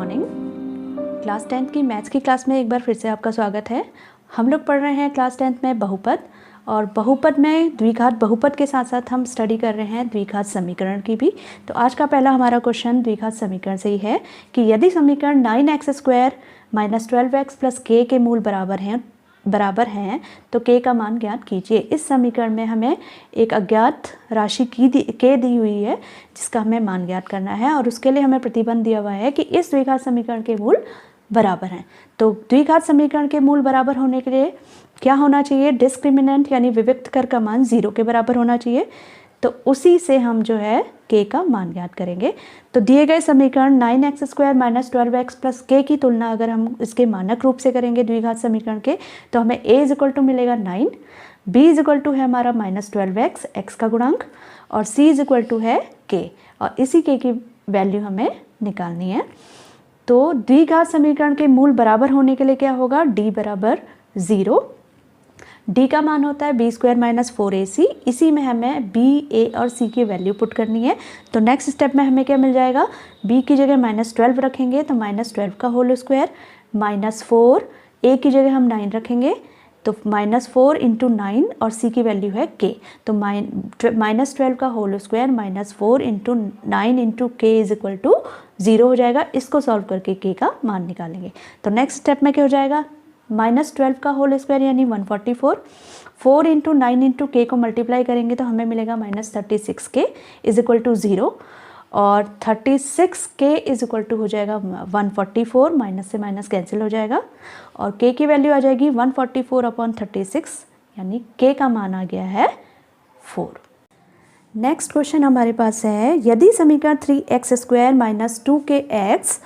Morning. Class 10th की maths की class में एक बार फिर से आपका स्वागत है। हम लोग पढ़ रहे हैं क्लास 10th में बहुपद, और बहुपद में द्विघात बहुपद के साथ साथ हम स्टडी कर रहे हैं द्विघात समीकरण की भी। तो आज का पहला हमारा क्वेश्चन द्विघात समीकरण से ही है कि यदि समीकरण 9x² - 12x + k के मूल बराबर हैं तो k का मान ज्ञात कीजिए। इस समीकरण में हमें एक अज्ञात राशि k दी हुई है जिसका हमें मान ज्ञात करना है, और उसके लिए हमें प्रतिबंध दिया हुआ है कि इस द्विघात समीकरण के मूल बराबर हैं। तो द्विघात समीकरण के मूल बराबर होने के लिए क्या होना चाहिए? डिस्क्रिमिनेंट यानी विविक्त कर का मान 0 के बराबर होना चाहिए। तो उसी से हम जो है k का मान ज्ञात करेंगे। तो दिए गए समीकरण 9x² - 12x + k की तुलना अगर हम इसके मानक रूप से करेंगे द्विघात समीकरण के, तो हमें a = मिलेगा 9, b = है हमारा -12x x का गुणांक, और c = है k, और इसी k की वैल्यू हमें निकालनी है। तो द्विघात समीकरण के मूल बराबर होने के लिए क्या होगा? d = 0, d का मान होता है b² - 4ac। इसी में हमें b, a और c की वैल्यू पुट करनी है। तो नेक्स्ट स्टेप में हमें क्या मिल जाएगा? b की जगह -12 रखेंगे तो -12 का होल स्क्वायर, -4, a की जगह हम 9 रखेंगे तो -4 × 9, और c की वैल्यू है k। तो -12 का होल स्क्वायर -4 × 9 × k = 0 हो जाएगा। इसको सॉल्व करके k का मान निकालेंगे। तो नेक्स्ट स्टेप में क्या हो जाएगा? -12 का होल स्क्वायर यानी 144, 4 × 9 × k को मल्टीप्लाई करेंगे तो हमें मिलेगा -36k = 0, और 36k = हो जाएगा 144, माइनस से माइनस कैंसिल हो जाएगा, और k की वैल्यू आ जाएगी 144/36, यानी k का मान आ गया है 4। नेक्स्ट क्वेश्चन हमारे पास है, यदि समीकरण 3x² - 2kx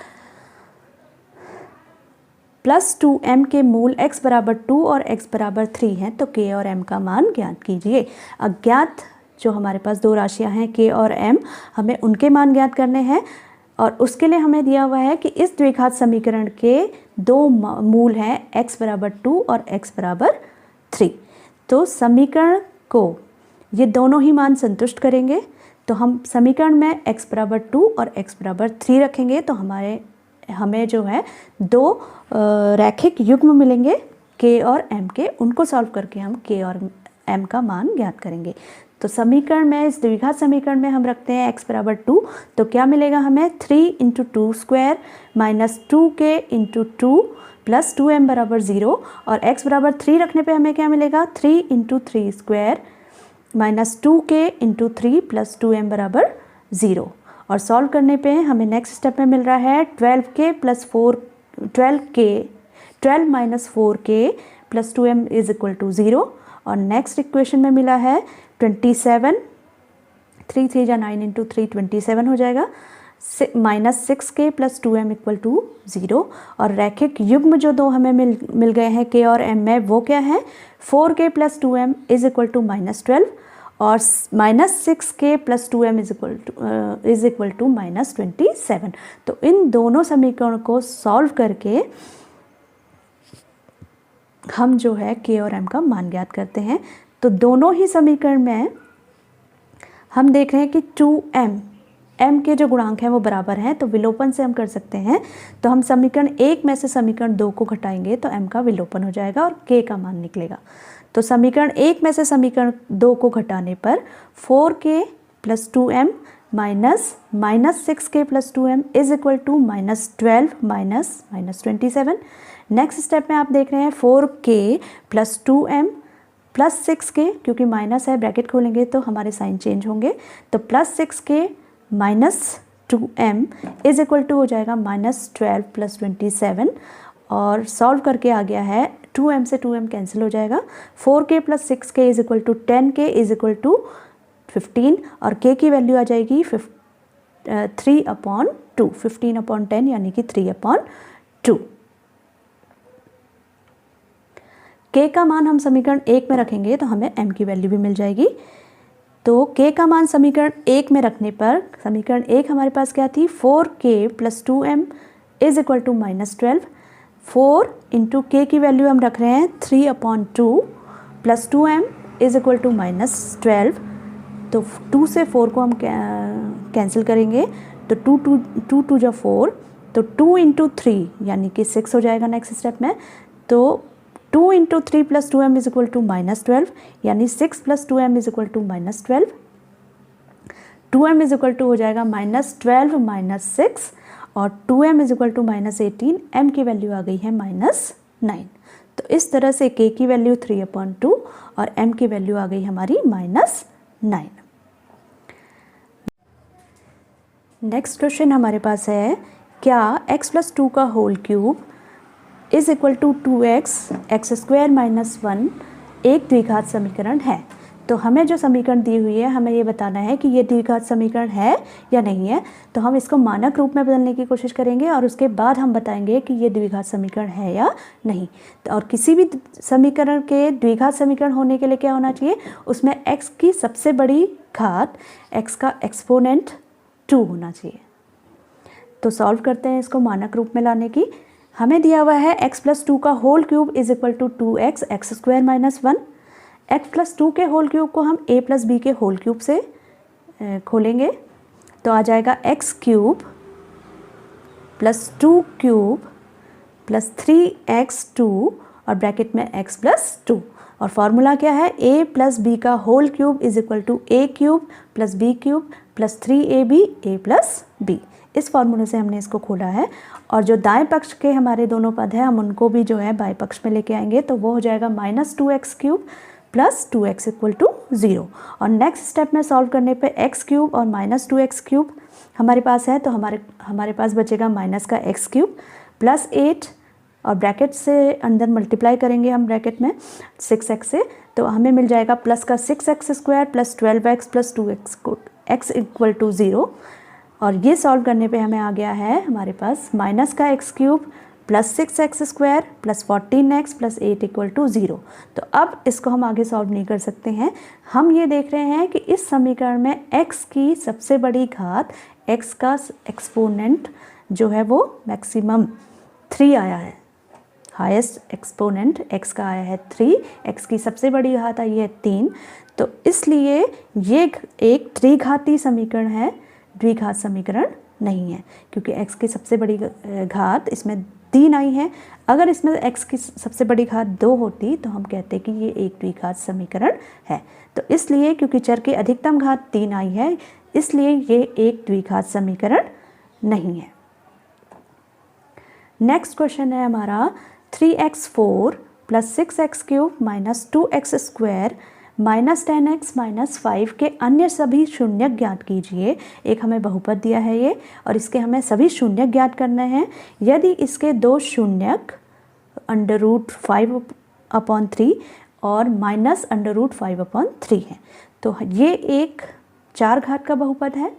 + 2m के मूल x = 2 और x = 3 हैं तो k और m का मान ज्ञात कीजिए। अज्ञात जो हमारे पास दो राशियां हैं k और m, हमें उनके मान ज्ञात करने हैं, और उसके लिए हमें दिया हुआ है कि इस द्विघात समीकरण के दो मूल हैं x = 2 और x = 3। तो समीकरण को ये दोनों ही मान संतुष्ट करेंगे। तो हम समीकरण में x = 2 और x = 3 रखेंगे तो हमें जो है दो रैखिक युग्म मिलेंगे k और m के। उनको सॉल्व करके हम k और m का मान ज्ञात करेंगे। तो समीकरण में, इस द्विघात समीकरण में हम रखते हैं x = 2, तो क्या मिलेगा हमें? 3 × 2² - 2k × 2 + 2m = 0, और x = 3 रखने पे हमें क्या मिलेगा? 3 × 3² - 2k × 3 + 2m = 0, और सॉल्व करने पे हमें नेक्स्ट स्टेप में मिल रहा है 12 - 4k + 2m = 0, और नेक्स्ट इक्वेशन में मिला है 27, 3 3 जा 9 × 3 27 हो जाएगा, -6k + 2m = 0, और रैखिक युग्म जो दो हमें मिल गए हैं k और m में, वो क्या है? 4k + 2m = -12, और -6k + 2m = -27। तो इन दोनों समीकरणों को सॉल्व करके हम जो है k और m का मान ज्ञात करते हैं। तो दोनों ही समीकरण में हम देख रहे हैं कि 2m के जो गुणांक हैं वो बराबर हैं, तो विलोपन से हम कर सकते हैं। तो हम समीकरण 1 में से समीकरण 2 को घटाएंगे तो m का विलोपन हो जाएगा और k का मान निकलेगा। तो समीकरण 1 में से समीकरण 2 को घटाने पर 4k + 2m -6k + 2m = -12 - next step में आप देख रहे हैं 4k + 2m + 6k, क्योंकि माइनस है ब्रैकेट खोलेंगे तो हमारे साइन चेंज होंगे, तो +6k - 2m = हो जाएगा -12 + 27, और सॉल्व करके आ गया है 2m से 2m कैंसिल हो जाएगा, 4k + 6k = 10k = 15, और k की वैल्यू आ जाएगी 3/2, 15/10 यानी कि 3/2। k का मान हम समीकरण 1 में रखेंगे तो हमें m की वैल्यू भी मिल जाएगी। तो k का मान समीकरण 1 में रखने पर, समीकरण 1 हमारे पास क्या थी? 4k + 2m = -12, 4 × k की वैल्यू हम रख रहे हैं 3/2 + 2m = -12, तो 2 से 4 को हम कैंसिल करेंगे तो 2 × 2 = 4, तो 2 इंटू 3 यानी कि 6 हो जाएगा नेक्स्ट स्टेप में। तो 2 into 3 plus 2m is equal to -12 यानी 6 plus 2m is equal to -12। 2m is equal to हो जाएगा -12 -6 और 2m is equal to -18। m की वैल्यू आ गई है -9। तो इस तरह से k की वैल्यू 3/2 और m की वैल्यू आ गई हमारी -9। नेक्स्ट क्वेश्चन हमारे पास है, क्या x + 2 का whole cube is equal to 2x x² - 1 एक द्विघात समीकरण है। तो हमें जो समीकरण दी हुई है हमें ये बताना है कि ये द्विघात समीकरण है या नहीं है। तो हम इसको मानक रूप में बदलने की कोशिश करेंगे और उसके बाद हम बताएंगे कि ये द्विघात समीकरण है या नहीं। और किसी भी समीकरण के द्विघात समीकरण होने के लिए क्या होना चाहिए, उसमें x की सबसे बड़ी घात x का एक्सपोनेंट 2 होना चाहिए। तो सॉल्व करते हैं इसको मानक रूप में लाने की। हमें दिया हुआ है x + 2 का whole cube is equal to 2x x² - 1। x + 2 के होल क्यूब को हम a + b के होल क्यूब से खोलेंगे तो आ जाएगा x³ + 2 क्यूब + 3x2 और ब्रैकेट में x + 2। और फार्मूला क्या है, a + b का whole cube is equal to a³ + b³ + 3ab a + b। इस फार्मूले से हमने इसको खोला है। और जो दाएं पक्ष के हमारे दोनों पद हैं हम उनको भी जो है बाएं पक्ष में लेके आएंगे तो वो हो जाएगा -2x³ + 2x = 0। और नेक्स्ट स्टेप में सॉल्व करने पे x³ और -2x³ हमारे पास है तो हमारे पास बचेगा माइनस का x³ + 8 और ब्रैकेट से अंदर मल्टीप्लाई करेंगे हम ब्रैकेट में 6x से तो हमें मिल जाएगा प्लस का 6x² + 12x + 2x x = 0। और ये सॉल्व करने पे हमें आ गया है हमारे पास माइनस का x³ + 6x² + 14x + 8 = 0। तो अब इसको हम आगे सॉल्व नहीं कर सकते हैं। हम ये देख रहे हैं कि इस समीकरण में x की सबसे बड़ी घात x का एक्सपोनेंट जो है वो मैक्सिमम 3 आया है। हाईएस्ट एक्सपोनेंट x का आया है 3, x की सबसे बड़ी घात आई है 3। तो इसलिए ये एक त्रिघाती समीकरण है, द्विघात समीकरण नहीं है क्योंकि x की सबसे बड़ी घात इसमें 3 आई है। अगर इसमें x की सबसे बड़ी घात 2 होती तो हम कहते कि ये एक द्विघात समीकरण है। तो इसलिए क्योंकि चर की अधिकतम घात 3 आई है इसलिए ये एक द्विघात समीकरण नहीं है। नेक्स्ट क्वेश्चन है हमारा 3x4 + 6x³ - 2x² -10x -5 के अन्य सभी शून्यक ज्ञात कीजिए। एक हमें बहुपद दिया है ये और इसके हमें सभी शून्यक ज्ञात करने हैं। यदि इसके दो शून्यक √5/3 और -√5/3 हैं तो ये एक 4 घात का बहुपद है।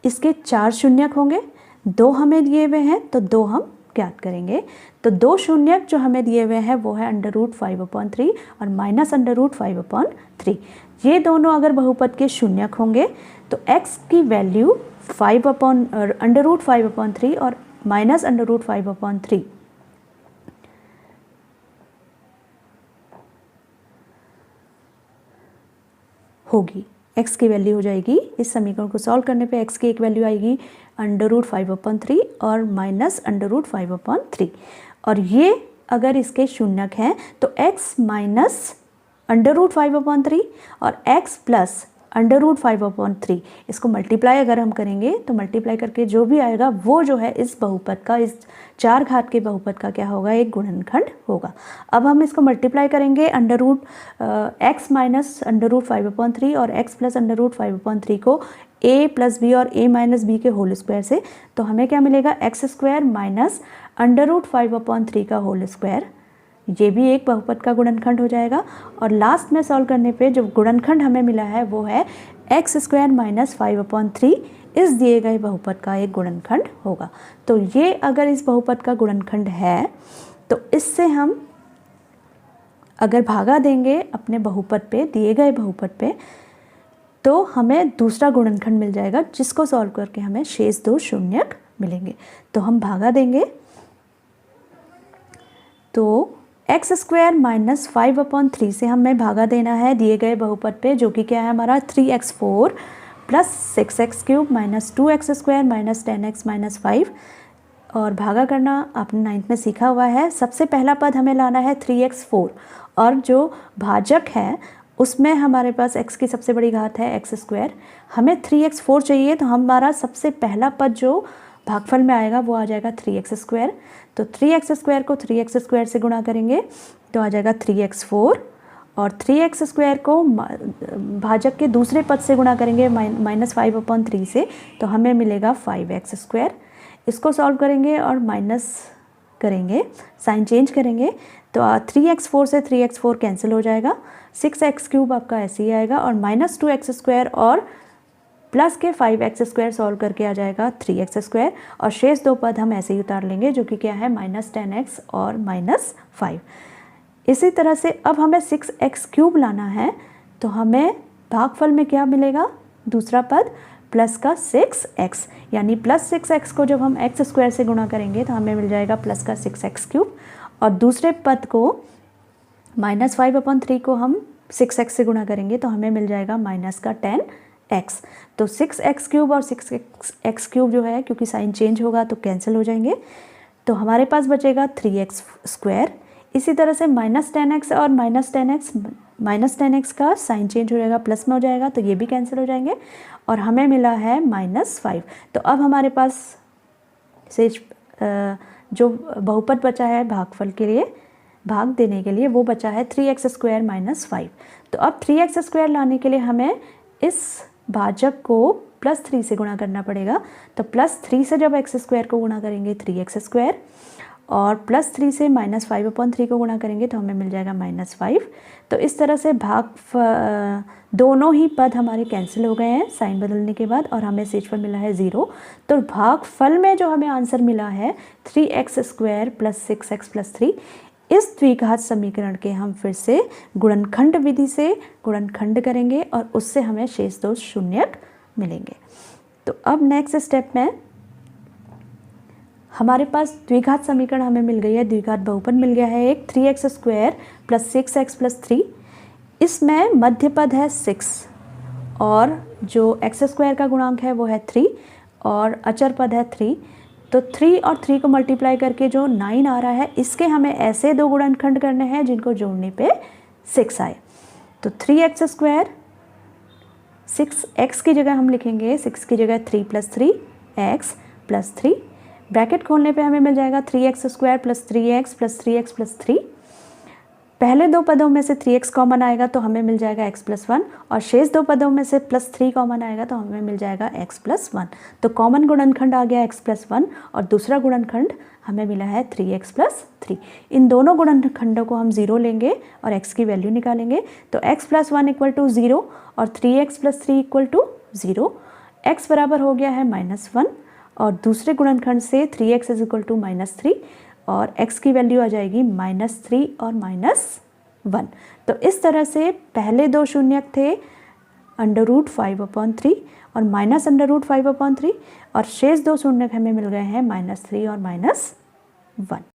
इसके 4 शून्यक होंगे, 2 हमें दिए हुए हैं तो 2 हम ज्ञात करेंगे। तो 2 शून्यक जो हमें दिए हुए हैं वो है √5/3 और -√5/3। ये दोनों अगर बहुपद के शून्यक होंगे तो x की वैल्यू √5/3 और -√5/3 होगी। x की वैल्यू हो जाएगी, इस समीकरण को सॉल्व करने पे x की एक वैल्यू आएगी √5/3 और -√5/3। और ये अगर इसके शून्यक हैं तो x -√5/3 और x + √5/3 इसको मल्टीप्लाई अगर हम करेंगे तो मल्टीप्लाई करके जो भी आएगा वो जो है इस बहुपद का, इस 4 घात के बहुपद का क्या होगा, एक गुणनखंड होगा। अब हम इसको मल्टीप्लाई करेंगे x -√5/3 और x + √5/3 को a + b और a - b के होल स्क्वायर से तो हमें क्या मिलेगा x² -√5/3 का होल स्क्वायर। ये भी एक बहुपद का गुणनखंड हो जाएगा। और लास्ट में सॉल्व करने पे जो गुणनखंड हमें मिला है वो है x² -5/3 इस दिए गए बहुपद का एक गुणनखंड होगा। तो ये अगर इस बहुपद का गुणनखंड है तो इससे हम अगर भागा देंगे अपने बहुपद पे, दिए गए बहुपद पे, तो हमें दूसरा गुणनखंड मिल जाएगा जिसको सॉल्व करके हमें शेष 2 शून्यक मिलेंगे। तो हम भागा देंगे तो x² -5/3 से हमें भागा देना है दिए गए बहुपद पे जो कि क्या है हमारा 3x4 + 6x³ - 2x² - 10x - 5 और भागा करना आपने 9th में सीखा हुआ है। सबसे पहला पद हमें लाना है 3x4 और जो भाजक है उसमें हमारे पास x की सबसे बड़ी घात है x²। हमें 3x4 चाहिए, तो हमारा सबसे पहला पद जो भागफल में आएगा वो आ जाएगा 3x²। तो 3x² को 3x² से गुणा करेंगे तो आ जाएगा 3x4 और 3x² को भाजक के दूसरे पद से गुणा करेंगे -5/3 से, तो हमें मिलेगा 5x²। इसको सॉल्व करेंगे और माइनस करेंगे, साइन चेंज करेंगे तो 3x4 से 3x4 कैंसिल हो जाएगा, 6x³ आपका ऐसे ही आएगा और -2x² और प्लस के 5x² सॉल्व करके आ जाएगा 3x² और शेष दो पद हम ऐसे ही उतार लेंगे जो कि क्या है -10x और -5। इसी तरह से अब हमें 6x³ लाना है, तो हमें भागफल में क्या मिलेगा, दूसरा पद प्लस का 6x, यानी +6x को जब हम x² से गुणा करेंगे तो हमें मिल जाएगा प्लस का 6x³ और दूसरे पद को -5/3 को हम 6x से गुणा करेंगे तो हमें मिल जाएगा -10x। तो 6x³ और 6x³ जो है क्योंकि साइन चेंज होगा तो कैंसिल हो जाएंगे, तो हमारे पास बचेगा 3x²। इसी तरह से -10x और -10x का साइन चेंज हो जाएगा, प्लस में हो जाएगा तो ये भी कैंसिल हो जाएंगे और हमें मिला है -5। तो अब हमारे पास से जो बहुपद बचा है भागफल के लिए, भाग देने के लिए, वो बचा है 3x² - 5। तो अब 3x² लाने के लिए हमें इस भाजक को +3 से गुणा करना पड़ेगा। तो +3 से जब x² को गुणा करेंगे 3x² और +3 से -5/3 को गुणा करेंगे तो हमें मिल जाएगा -5। तो इस तरह से दोनों ही पद हमारे कैंसिल हो गए हैं साइन बदलने के बाद और हमें शेषफल मिला है 0। तो भागफल में जो हमें आंसर मिला है 3x² + 6x + 3, इस द्विघात समीकरण के हम फिर से गुणनखंड विधि से गुणनखंड करेंगे और उससे हमें शेष दो शून्यक मिलेंगे। तो अब नेक्स्ट स्टेप में हमारे पास द्विघात समीकरण हमें मिल गई है, द्विघात बहुपद मिल गया है एक 3x² + 6x + 3। इसमें मध्य पद है 6 और जो x² का गुणांक है वो है 3 और अचर पद है 3। तो 3 और 3 को मल्टीप्लाई करके जो 9 आ रहा है, इसके हमें ऐसे दो गुणनखंड करने हैं जिनको जोड़ने पे 6 आए। तो 3x², 6x की जगह हम लिखेंगे 6 की जगह 3 + 3 x + 3, ब्रैकेट खोलने पे हमें मिल जाएगा 3x² + 3x + 3x + 3। पहले दो पदों में से 3x कॉमन आएगा तो हमें मिल जाएगा x + 1 और शेष दो पदों में से +3 कॉमन आएगा तो हमें मिल जाएगा x + 1। तो कॉमन गुणनखंड आ गया x + 1 और दूसरा गुणनखंड हमें मिला है 3x + 3। इन दोनों गुणनखंडों को हम 0 लेंगे और x की वैल्यू निकालेंगे। तो x + 1 = 0 और 3x + 3 = 0। x बराबर हो गया है -1 और दूसरे गुणनखंड से 3x = -3 और x की वैल्यू आ जाएगी -3 और -1। तो इस तरह से पहले दो शून्यक थे √5/3 और -√5/3 और शेष दो शून्यक हमें मिल गए हैं -3 और -1।